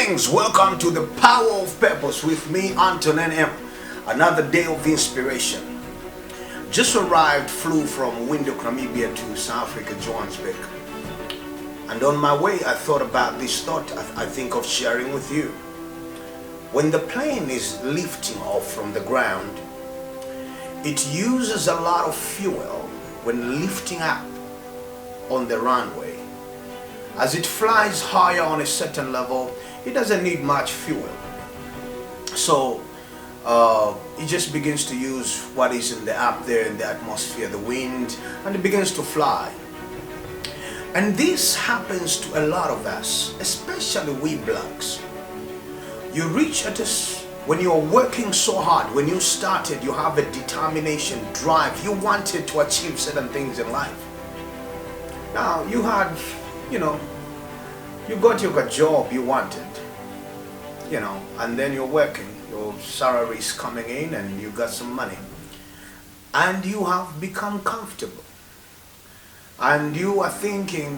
Greetings, welcome to the Power of Purpose with me, Antonin M. Another day of inspiration. Just arrived, flew from Windhoek, Namibia to South Africa, Johannesburg. And on my way, I thought about this thought I think of sharing with you. When the plane is lifting off from the ground, it uses a lot of fuel when lifting up on the runway. As it flies higher on a certain level, it doesn't need much fuel. So it just begins to use what is in the up there in the atmosphere, the wind, and it begins to fly. And this happens to a lot of us, especially we blacks. You reach at this when you're working so hard, when you started, you have a determination, drive, you wanted to achieve certain things in life. Now you had, you got your job you wanted, and then you're working, your salary is coming in and you got some money. And you have become comfortable. And you are thinking,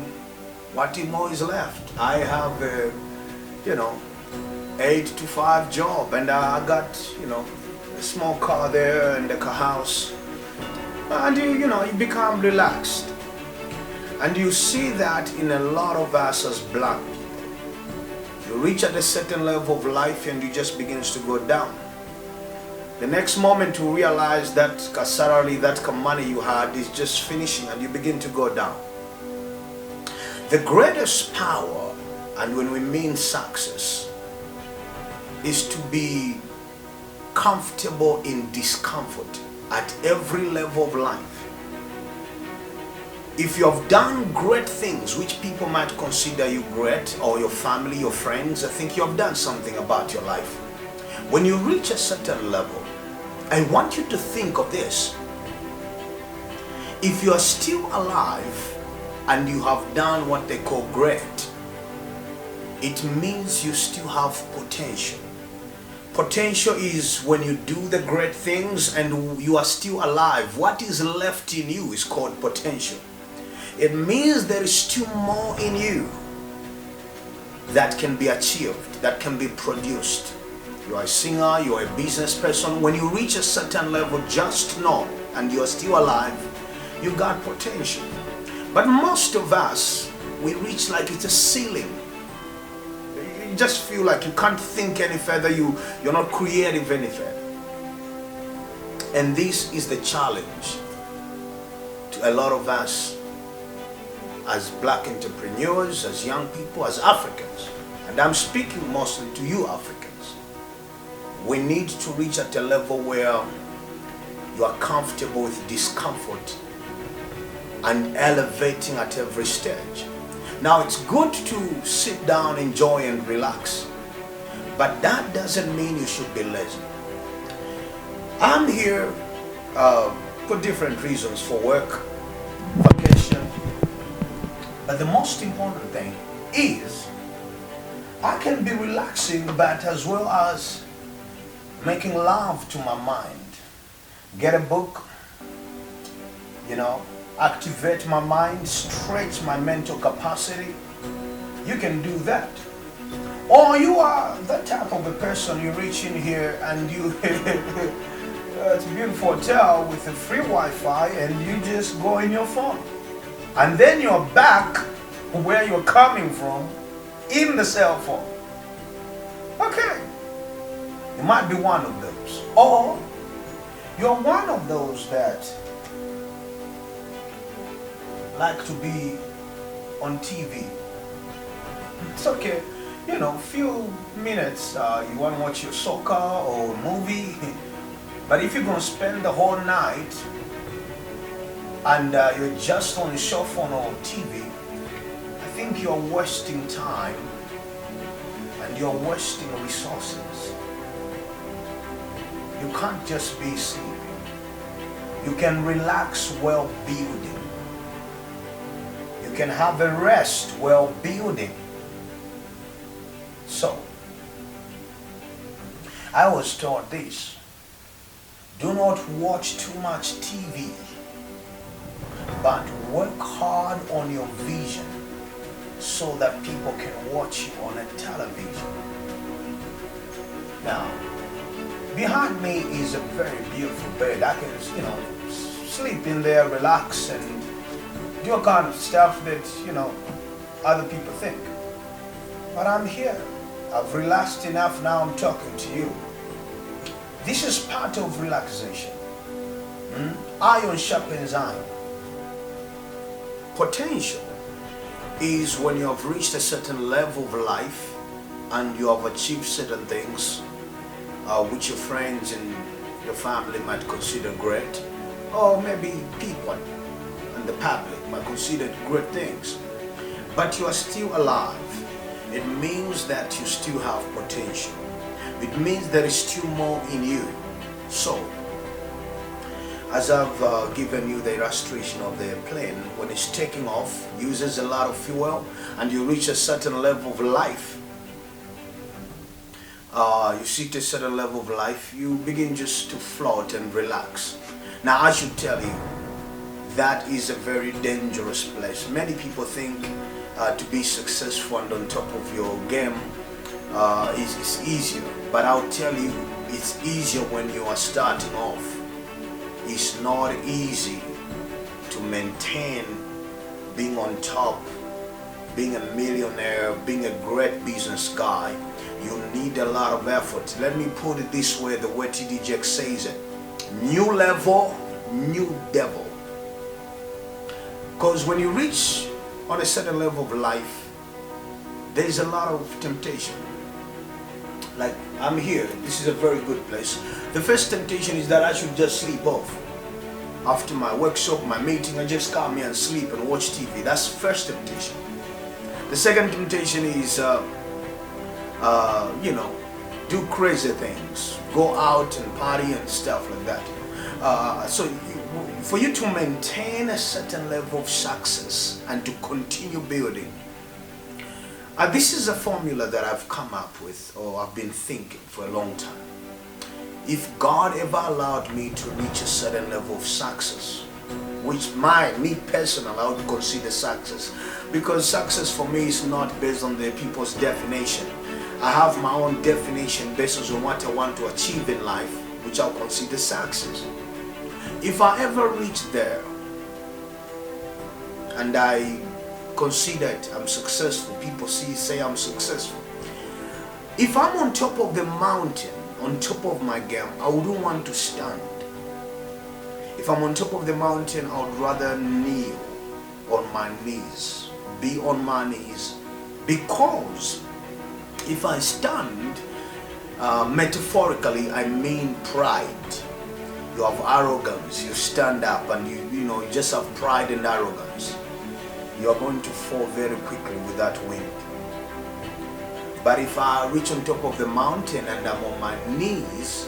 what more is left? I have a, 8 to 5 job and I got, a small car there and a car house. And you become relaxed. And you see that in a lot of us as black people. You reach at a certain level of life and you just begins to go down. The next moment you realize that salary, that money you had is just finishing and you begin to go down. The greatest power, and when we mean success, is to be comfortable in discomfort at every level of life. If you have done great things which people might consider you great, or your family, your friends, I think you have done something about your life. When you reach a certain level, I want you to think of this. If you are still alive and you have done what they call great, it means you still have potential. Potential is when you do the great things and you are still alive. What is left in you is called potential. It means there is still more in you that can be achieved, that can be produced. You are a singer, you are a business person. When you reach a certain level, just know, and you are still alive, you got potential. But most of us, we reach like it's a ceiling. You just feel like you can't think any further, you're not creative any further. And this is the challenge to a lot of us as black entrepreneurs, as young people, as Africans. And I'm speaking mostly to you Africans. We need to reach at a level where you are comfortable with discomfort and elevating at every stage. Now it's good to sit down, enjoy and relax, but that doesn't mean you should be lazy. I'm here for different reasons, for work, vacation, but the most important thing is I can be relaxing, but as well as making love to my mind. Get a book, activate my mind, stretch my mental capacity. You can do that. Or you are that type of a person, you reach in here and you it's a beautiful hotel with a free Wi-Fi and you just go in your phone. And then you're back where you're coming from in the cell phone. Okay. You might be one of those. Or you're one of those that like to be on TV. It's okay. Few minutes you want to watch your soccer or movie. But if you're going to spend the whole night and you're just on your cell phone or TV, I think you're wasting time and you're wasting resources. You can't just be sleeping. You can relax while building. You can have a rest while building. So, I was taught this. Do not watch too much TV, but work hard on your vision. so that people can watch you on a television. Now, behind me is a very beautiful bed. I can, sleep in there, relax, and do a kind of stuff that, other people think. But I'm here. I've relaxed enough, now I'm talking to you. This is part of relaxation. Iron sharpens iron. Potential is when you have reached a certain level of life and you have achieved certain things which your friends and your family might consider great, or maybe people and the public might consider great things, but you are still alive. It means that you still have potential. It means there is still more in you. So, as I've given you the illustration of the plane, when it's taking off, uses a lot of fuel, and you reach a certain level of life, you reach a certain level of life, you begin just to float and relax. Now, I should tell you, that is a very dangerous place. Many people think to be successful and on top of your game is easier, but I'll tell you, it's easier when you are starting off. It's not easy to maintain being on top, being a millionaire, being a great business guy. You need a lot of effort. Let me put it this way, the way TD Jakes says it: new level, new devil. Because when you reach on a certain level of life, there is a lot of temptation. Like, I'm here, this is a very good place. The first temptation is that I should just sleep off. After my workshop, my meeting, I just come here and sleep and watch TV. That's first temptation. The second temptation is, do crazy things. Go out and party and stuff like that. For you to maintain a certain level of success and to continue building, this is a formula that I've come up with, or I've been thinking for a long time. If God ever allowed me to reach a certain level of success, which me personally, I would consider success, because success for me is not based on the people's definition. I have my own definition based on what I want to achieve in life, which I'll consider success. If I ever reach there and I consider I'm successful, people say I'm successful. If I'm on top of the mountain, on top of my game, I wouldn't want to stand. If I'm on top of the mountain, I would rather kneel on my knees, be on my knees, because if I stand, metaphorically, I mean pride. You have arrogance, you stand up and you just have pride and arrogance. You are going to fall very quickly with that wind. But if I reach on top of the mountain and I'm on my knees,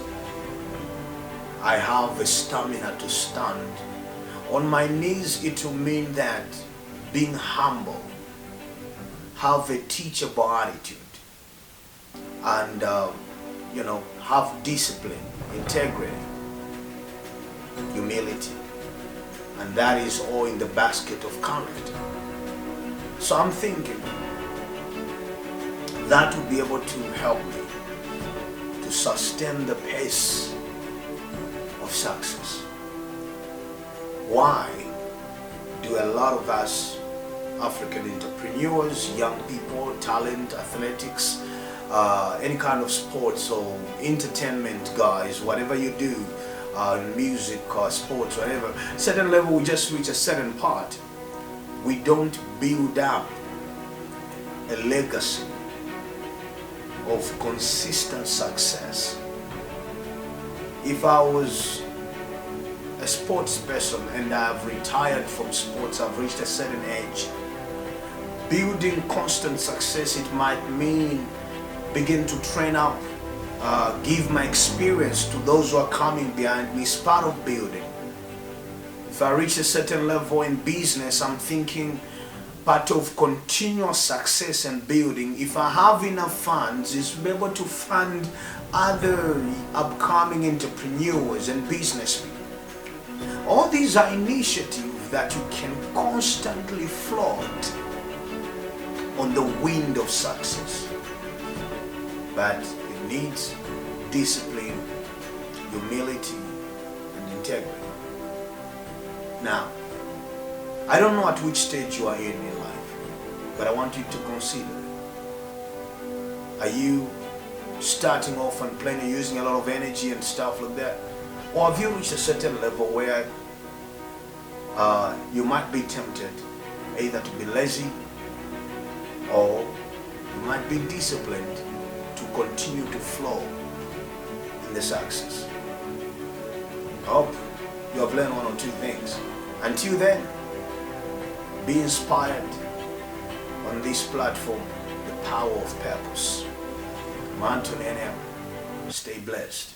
I have the stamina to stand. On my knees, it will mean that being humble, have a teachable attitude, and have discipline, integrity, humility, and that is all in the basket of character. So I'm thinking that would be able to help me to sustain the pace of success. Why do a lot of us African entrepreneurs, young people, talent, athletics, any kind of sports or entertainment guys, whatever you do, music or sports, whatever, certain level, we just reach a certain part. We don't build up a legacy of consistent success. If I was a sports person and I've retired from sports, I've reached a certain age, building constant success, it might mean begin to train up, give my experience to those who are coming behind me. It's part of building. If I reach a certain level in business, I'm thinking part of continuous success and building. If I have enough funds, is be able to fund other upcoming entrepreneurs and businessmen. All these are initiatives that you can constantly float on the wind of success. But it needs discipline, humility, and integrity. Now, I don't know at which stage you are in life, but I want you to consider. Are you starting off and playing, using a lot of energy and stuff like that? Or have you reached a certain level where you might be tempted either to be lazy or you might be disciplined to continue to flow in the success? I hope you have learned one or two things. Until then, be inspired on this platform, The Power of Purpose. I'm Anthony NM. Stay blessed.